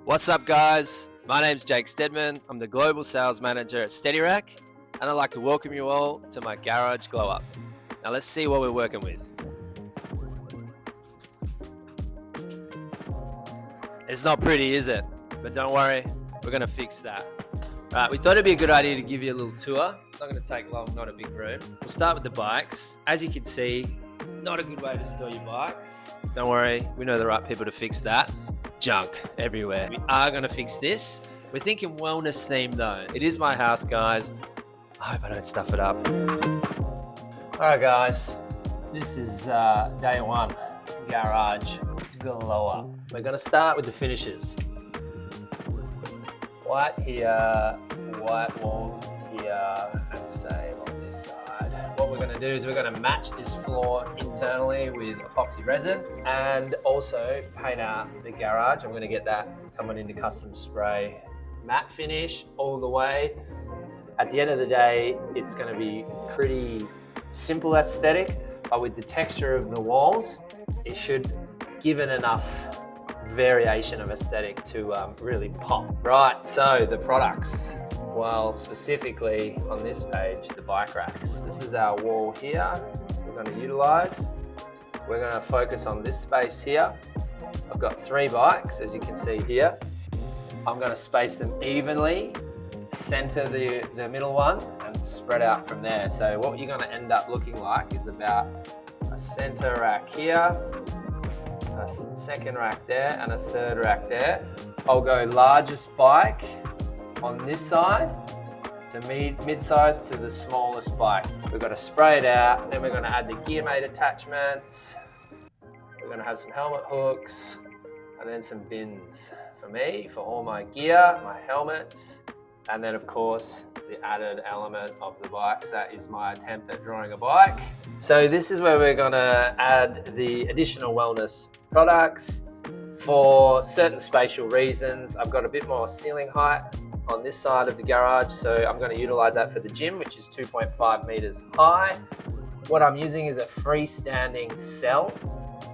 What's up, guys? My name's Jake Stedman. I'm the Global Sales Manager at Steadyrack, and I'd like to welcome you all to my garage glow up. Now let's see what we're working with. It's not pretty, is it? But don't worry, we're gonna fix that. Right, we thought it'd be a good idea to give you a little tour. It's not gonna take long, not a big room. We'll start with the bikes. As you can see, not a good way to store your bikes. Don't worry, we know the right people to fix that. Junk everywhere. We are gonna fix this. We're thinking wellness theme though. It is my house, guys. I hope I don't stuff it up. All right, guys. This is day one, garage glow up. We're gonna start with the finishes. White here, white walls here, and same on this side. What we're gonna do is we're gonna match this floor internally with epoxy resin and also paint out the garage. I'm gonna get that someone into custom spray matte finish all the way. At the end of the day, it's gonna be pretty simple aesthetic, but with the texture of the walls, it should give it enough variation of aesthetic to really pop. Right, so the products. Well, specifically on this page, the bike racks. This is our wall here. We're going to utilize. We're going to focus on this space here. I've got 3 bikes, as you can see here. I'm going to space them evenly, center the middle one, and spread out from there. So what you're going to end up looking like is about a center rack here, a second rack there, and a third rack there. I'll go largest bike on this side to mid-size to the smallest bike. We've got to spray it out, then we're going to add the gear mate attachments. We're going to have some helmet hooks, and then some bins for me, for all my gear, my helmets, and then of course the added element of the bikes. That is my attempt at drawing a bike. So this is where we're going to add the additional wellness products for certain spatial reasons. I've got a bit more ceiling height on this side of the garage, so I'm going to utilize that for the gym, which is 2.5 meters high. What I'm using is a freestanding cell.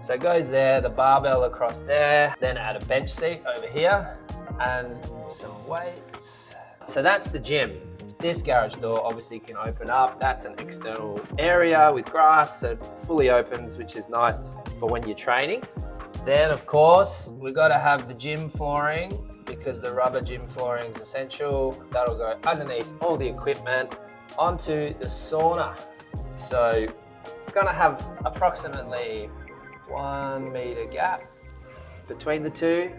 So it goes there, the barbell across there, then add a bench seat over here and some weights. So that's the gym. This garage door obviously can open up. That's an external area with grass, so it fully opens, which is nice for when you're training. Then of course, we've got to have the gym flooring, because the rubber gym flooring is essential. That'll go underneath all the equipment onto the sauna. So we're gonna have approximately 1 meter gap between the two,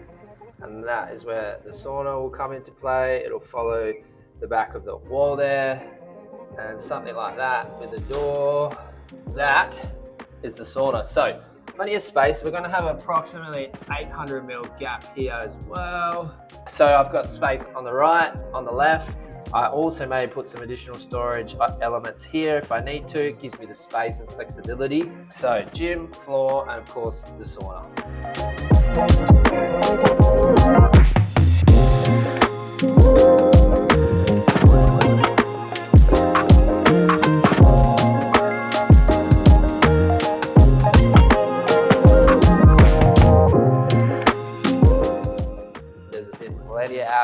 and that is where the sauna will come into play. It'll follow the back of the wall there, and something like that with the door. That is the sauna. So plenty of space. We're going to have approximately 800 mil gap here as well. So I've got space on the right, on the left. I also may put some additional storage elements here if I need to. It gives me the space and flexibility. So gym, floor, and of course the sauna.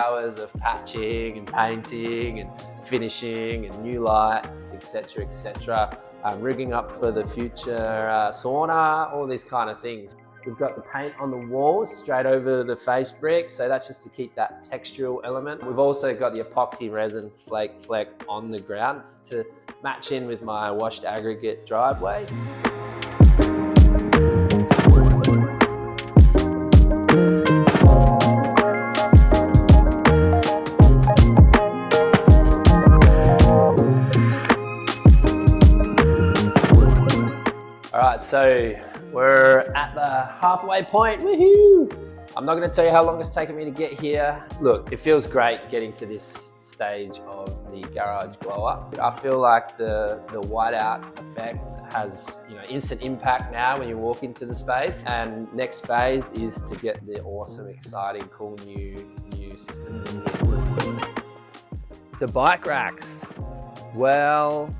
Hours of patching and painting and finishing and new lights, etc., etc. Rigging up for the future sauna, all these kind of things. We've got the paint on the walls straight over the face brick, so that's just to keep that textural element. We've also got the epoxy resin flake on the ground to match in with my washed aggregate driveway. Alright, so we're at the halfway point, woohoo! I'm not going to tell you how long it's taken me to get here. Look, it feels great getting to this stage of the garage glow up. I feel like the whiteout effect has instant impact now when you walk into the space, and next phase is to get the awesome, exciting, cool new systems in here. The bike racks. Well,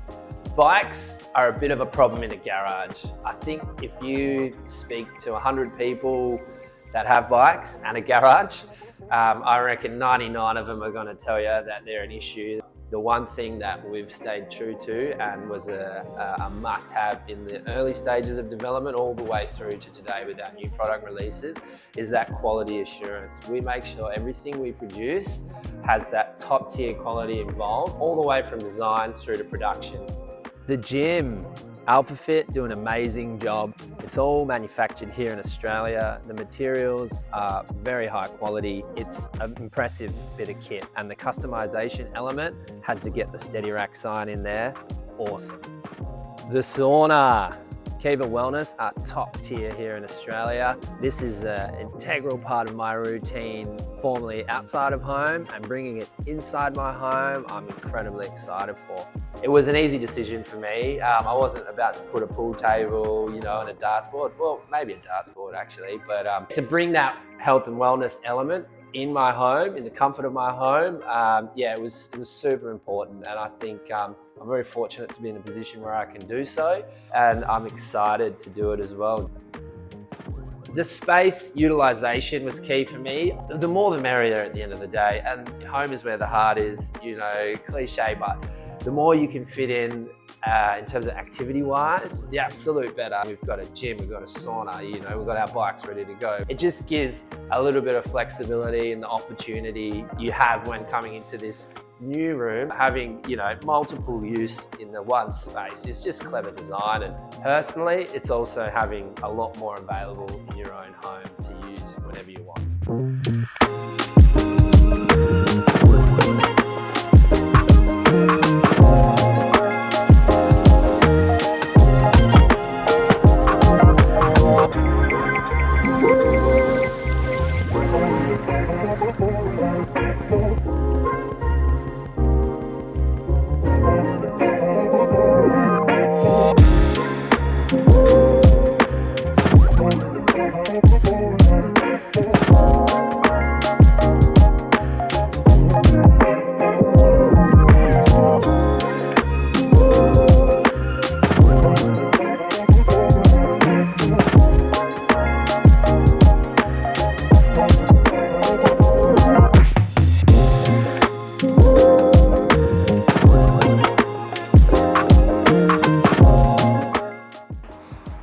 bikes are a bit of a problem in a garage. I think if you speak to 100 people, that have bikes and a garage, I reckon 99 of them are going to tell you that they're an issue. The one thing that we've stayed true to and was a must-have in the early stages of development all the way through to today with our new product releases is that quality assurance. We make sure everything we produce has that top-tier quality involved, all the way from design through to production. The gym, AlphaFit do an amazing job. It's all manufactured here in Australia. The materials are very high quality. It's an impressive bit of kit, and the customization element had to get the Steadyrack sign in there. Awesome. The sauna. Kiva Wellness are top tier here in Australia. This is an integral part of my routine, formerly outside of home, and bringing it inside my home, I'm incredibly excited for. It was an easy decision for me. I wasn't about to put a pool table, you know, and a darts board. Well, maybe a darts board actually, but to bring that health and wellness element in my home, in the comfort of my home, yeah, it was super important, and I think I'm very fortunate to be in a position where I can do so, and I'm excited to do it as well. The space utilisation was key for me. The more the merrier at the end of the day, and home is where the heart is, you know, cliche, but the more you can fit in terms of activity-wise, the absolute better. We've got a gym, we've got a sauna, you know, we've got our bikes ready to go. It just gives a little bit of flexibility and the opportunity you have when coming into this new room, having, you know, multiple use in the one space. It's just clever design, and personally, it's also having a lot more available in your own home to use whenever you want.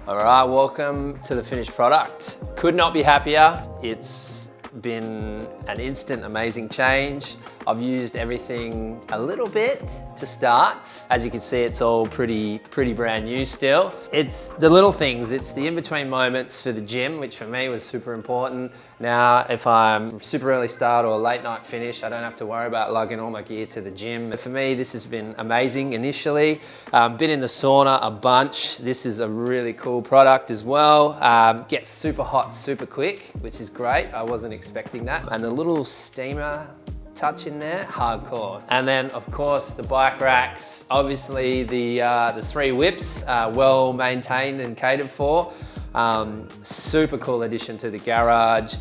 Alright, welcome to the finished product. Could not be happier. It's been an instant amazing change. I've used everything a little bit to start. As you can see, it's all pretty brand new still. It's the little things, it's the in-between moments for the gym, which for me was super important. Now, if I'm super early start or late night finish, I don't have to worry about lugging all my gear to the gym. But for me, this has been amazing initially. Been in the sauna a bunch. This is a really cool product as well. Gets super hot super quick, which is great. I wasn't expecting that. And a little steamer touch in there, hardcore. And then of course the bike racks, obviously the 3 whips are well maintained and catered for. Super cool addition to the garage.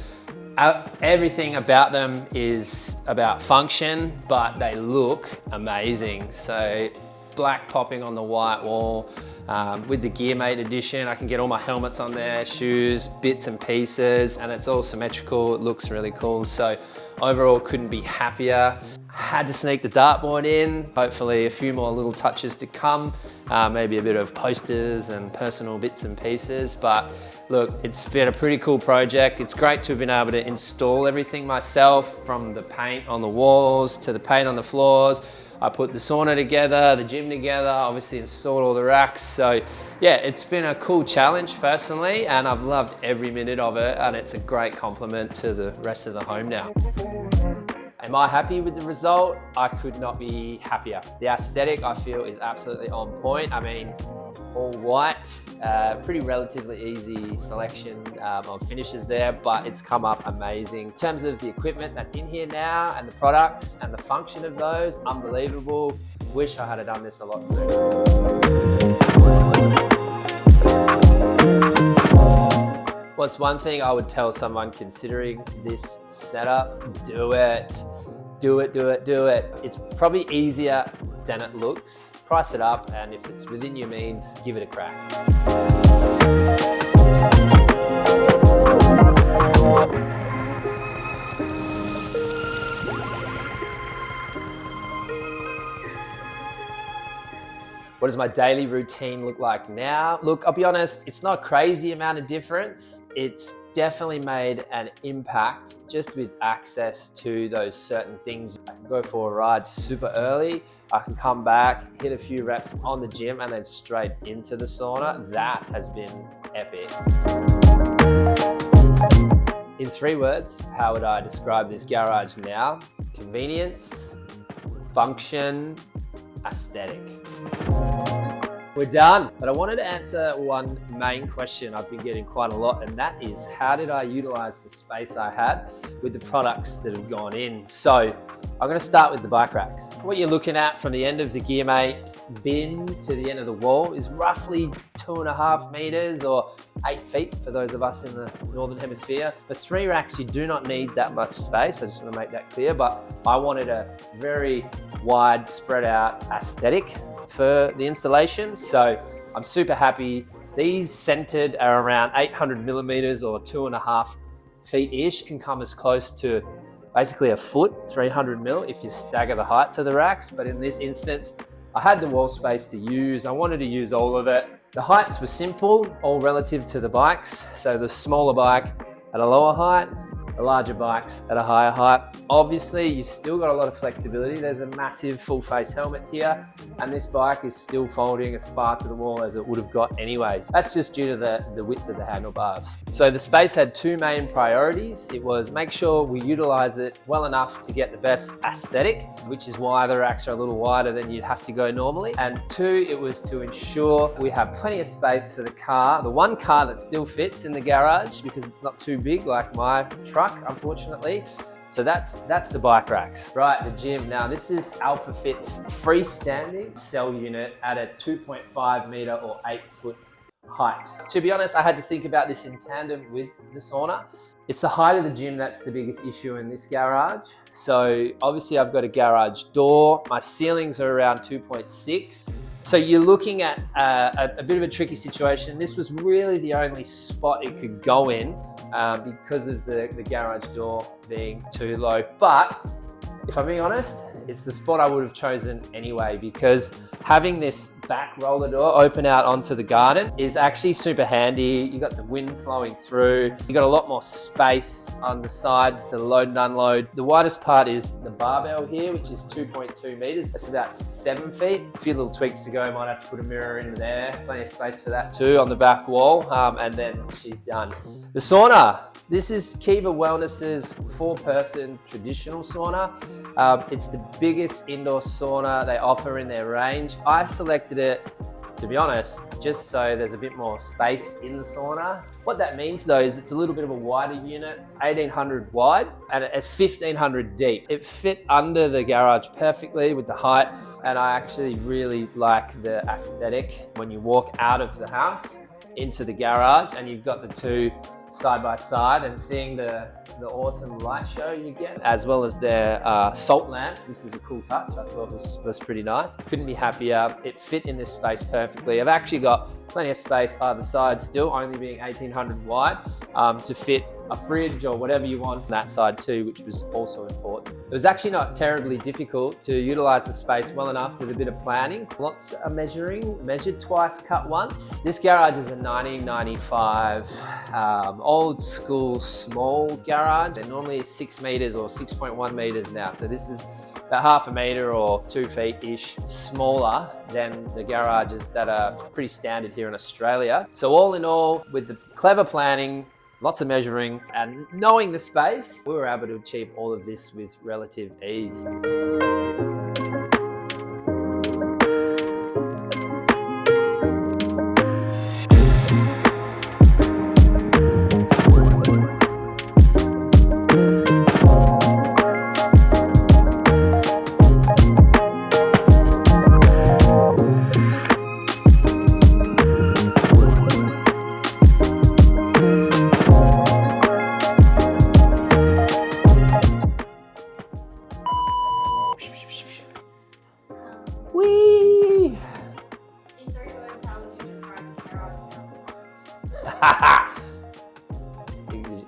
Everything about them is about function, but they look amazing. So black popping on the white wall. With the GearMate edition, I can get all my helmets on there, shoes, bits and pieces, and it's all symmetrical. It looks really cool. So overall, couldn't be happier. Had to sneak the dartboard in. Hopefully a few more little touches to come. Maybe a bit of posters and personal bits and pieces. But look, it's been a pretty cool project. It's great to have been able to install everything myself, from the paint on the walls to the paint on the floors. I put the sauna together, the gym together, obviously installed all the racks. So yeah, it's been a cool challenge personally, and I've loved every minute of it, and it's a great complement to the rest of the home now. Am I happy with the result? I could not be happier. The aesthetic, I feel, is absolutely on point. I mean, all white, pretty relatively easy selection of finishes there, but it's come up amazing. In terms of the equipment that's in here now and the products and the function of those, unbelievable. Wish I had done this a lot sooner. What's one thing I would tell someone considering this setup? Do it. Do it, do it, do it. It's probably easier than it looks. Price it up, and if it's within your means, give it a crack. What does my daily routine look like now? Look, I'll be honest, it's not a crazy amount of difference. It's definitely made an impact just with access to those certain things. I can go for a ride super early. I can come back, hit a few reps on the gym, and then straight into the sauna. That has been epic. In 3 words, how would I describe this garage now? Convenience, function, aesthetic. We're done, but I wanted to answer one main question I've been getting quite a lot, and that is, how did I utilize the space I had with the products that have gone in? So I'm going to start with the bike racks. What you're looking at from the end of the GearMate bin to the end of the wall is roughly 2.5 meters or 8 feet for those of us in the Northern Hemisphere. For 3 racks, you do not need that much space. I just want to make that clear, but I wanted a very wide, spread out aesthetic for the installation. So I'm super happy. These centered are around 800 millimeters or 2.5 feet-ish, can come as close to basically a foot, 300 mil if you stagger the heights of the racks. But in this instance, I had the wall space to use. I wanted to use all of it. The heights were simple, all relative to the bikes. So the smaller bike at a lower height, the larger bikes at a higher height. Obviously, you've still got a lot of flexibility. There's a massive full face helmet here, and this bike is still folding as far to the wall as it would have got anyway. That's just due to the width of the handlebars. So the space had 2 main priorities. It was make sure we utilize it well enough to get the best aesthetic, which is why the racks are a little wider than you'd have to go normally. And 2, it was to ensure we have plenty of space for the car, the one car that still fits in the garage because it's not too big like my truck, unfortunately. So that's the bike racks. Right, the gym. Now this is AlphaFit's freestanding cell unit at a 2.5 meter or 8 foot height. To be honest, I had to think about this in tandem with the sauna. It's the height of the gym that's the biggest issue in this garage. So obviously I've got a garage door. My ceilings are around 2.6. So you're looking at a bit of a tricky situation. This was really the only spot it could go in because of the garage door being too low. But if I'm being honest, it's the spot I would have chosen anyway, because having this back roller door open out onto the garden is actually super handy. You got the wind flowing through. You got a lot more space on the sides to load and unload. The widest part is the barbell here, which is 2.2 meters. That's about 7 feet. A few little tweaks to go. Might have to put a mirror in there. Plenty of space for that too on the back wall. And then she's done. The sauna. This is Kiva Wellness's 4-person traditional sauna. It's the biggest indoor sauna they offer in their range. I selected it, to be honest, just so there's a bit more space in the sauna. What that means though is it's a little bit of a wider unit, 1800 wide and it's 1500 deep. It fit under the garage perfectly with the height, and I actually really like the aesthetic when you walk out of the house into the garage and you've got the 2 side by side, and seeing the awesome light show you get, as well as their salt lamp, which was a cool touch. I thought was pretty nice. Couldn't be happier. It fit in this space perfectly. I've actually got plenty of space either side still, only being 1800 wide, to fit a fridge or whatever you want on that side too, which was also important. It was actually not terribly difficult to utilize the space well enough with a bit of planning. Lots of measuring, measured twice, cut once. This garage is a 1995 old school small garage. They're normally 6 meters or 6.1 meters now. So this is about 0.5 meter or 2 feet-ish smaller than the garages that are pretty standard here in Australia. So all in all, with the clever planning, lots of measuring and knowing the space, we were able to achieve all of this with relative ease. Whee! In 3 words, how would you describe this garage?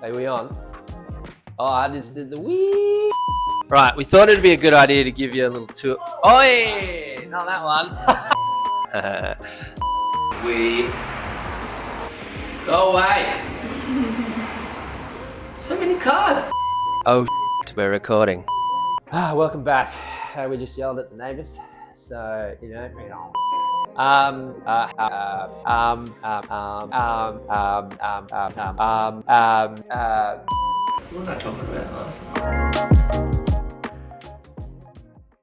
Are we on? Oh, I just did the wee. Right, we thought it'd be a good idea to give you a little tour. Oh, yeah, not that one. We go away. So many cars. Oh, we're recording. Welcome back. We just yelled at the neighbours, so you know. What was I talking about last?